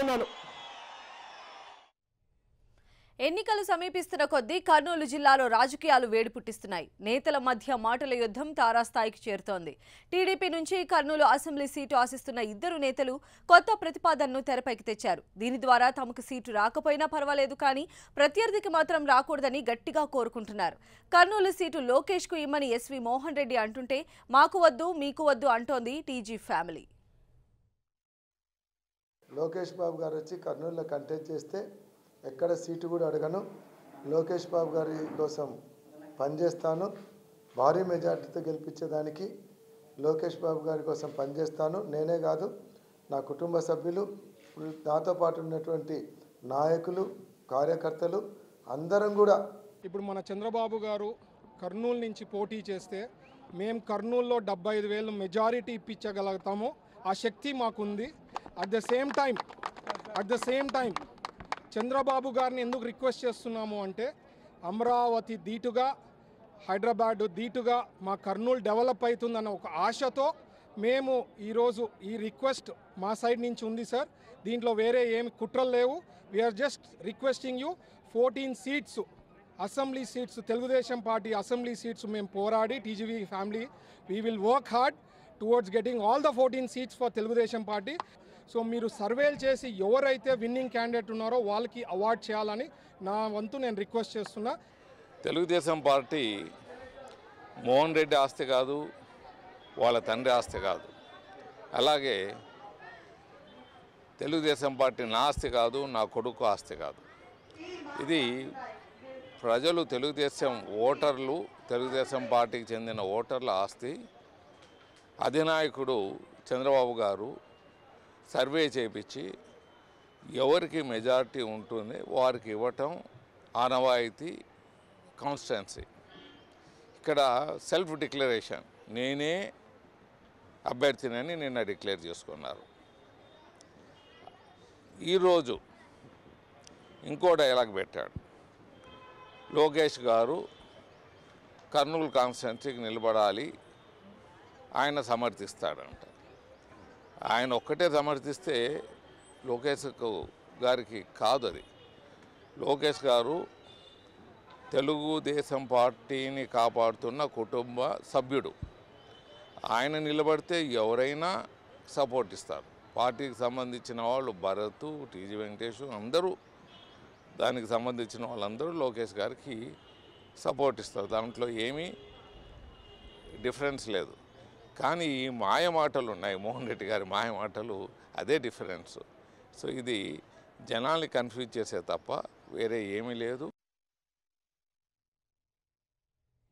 ఉన్నాను. ఎన్నికలు సమీపిస్తున్న కొద్దీ కర్నూలు జిల్లాలో రాజకీయాలు వేడి పుట్టిస్తున్నాయి. నేతల మధ్య మాటల యుద్ధం తారాస్థాయికి చేరుతోంది. టీడీపీ నుంచి కర్నూలు అసెంబ్లీ సీటు ఆశిస్తున్న ఇద్దరు నేతలు కొత్త ప్రతిపాదనను తెరపైకి తెచ్చారు. దీని ద్వారా తమకు సీటు రాకపోయినా పర్వాలేదు, కానీ ప్రత్యర్థికి మాత్రం రాకూడదని గట్టిగా కోరుకుంటున్నారు. కర్నూలు సీటు లోకేష్ కు ఇమ్మని ఎస్వి మోహన్ రెడ్డి అంటుంటే, మాకు వద్దు మీకు వద్దు అంటోంది టీజీ ఫ్యామిలీ. లోకేష్ బాబు గారు వచ్చి కర్నూలులో కంటెస్ట్ చేస్తే ఎక్కడ సీటు కూడా అడగను. లోకేష్ బాబు గారి కోసం పనిచేస్తాను. భారీ మెజార్టీతో గెలిపించేదానికి లోకేష్ బాబు గారి కోసం పనిచేస్తాను. నేనే కాదు, నా కుటుంబ సభ్యులు, నాతో పాటు ఉన్నటువంటి నాయకులు, కార్యకర్తలు అందరం కూడా. ఇప్పుడు మన చంద్రబాబు గారు కర్నూలు నుంచి పోటీ చేస్తే మేము కర్నూలులో 75,000 మెజారిటీ ఇప్పించగలుగుతాము. ఆ శక్తి మాకుంది. At the same time Chandrababu గారిని ఎందుకు రిక్వెస్ట్ చేస్తున్నాము అంటే, అమరావతి దీటుగా, హైదరాబాద్ దీటుగా మా కర్నూలు డెవలప్ అవుతుందన్న ఒక ఆశతో మేము ఈరోజు ఈ రిక్వెస్ట్ మా సైడ్ నుంచి ఉంది సార్. దీంట్లో వేరే ఏమి కుట్రలు లేవు. We are just requesting you 14 seats assembly seats, Telugu Desam party assembly seats మేము పోరాడి TGV family we will work hard towards getting all the 14 seats for Telugu Desam party. So మీరు సర్వేలు చేసి ఎవరైతే విన్నింగ్ క్యాండిడేట్ ఉన్నారో వాళ్ళకి అవార్డు చేయాలని నా వంతు నేను రిక్వెస్ట్ చేస్తున్నా. తెలుగుదేశం పార్టీ మోహన్ రెడ్డి ఆస్తి కాదు, వాళ్ళ తండ్రి ఆస్తి కాదు. అలాగే తెలుగుదేశం పార్టీ నా ఆస్తి కాదు, నా కొడుకు ఆస్తి కాదు. ఇది ప్రజలు, తెలుగుదేశం ఓటర్లు, తెలుగుదేశం పార్టీకి చెందిన ఓటర్ల ఆస్తి. అధినాయకుడు చంద్రబాబు గారు సర్వే చేయించి ఎవరికి మెజారిటీ ఉంటుంది వారికి ఇవ్వటం ఆనవాయితీ కాన్స్టిట్యున్సీ. ఇక్కడ సెల్ఫ్ డిక్లరేషన్, నేనే అభ్యర్థినని నిన్న డిక్లేర్ చేసుకున్నారు. ఈరోజు ఇంకో డైలాగ్ పెట్టాడు. లోకేష్ గారు కర్నూలు కాన్స్టిట్యున్సీకి నిలబడాలి, ఆయన సమర్థిస్తాడంట. ఆయన ఒక్కటే సమర్థిస్తే లోకేష్ గారికి కాదు అది. లోకేష్ గారు తెలుగుదేశం పార్టీని కాపాడుతున్న కుటుంబ సభ్యుడు. ఆయన నిలబడితే ఎవరైనా సపోర్ట్ ఇస్తారు. పార్టీకి సంబంధించిన వాళ్ళు భరత్, టీజీ వెంకటేష్ అందరూ, దానికి సంబంధించిన వాళ్ళందరూ లోకేష్ గారికి సపోర్ట్ ఇస్తారు. దాంట్లో ఏమీ డిఫరెన్స్ లేదు. కానీ ఈ మాయ మాటలు ఉన్నాయి, మోహన్ రెడ్డి గారి మాయ మాటలు, అదే డిఫరెన్స్. సో ఇది జనాల్ని కన్ఫ్యూజ్ చేసే తప్ప వేరే ఏమీ లేదు.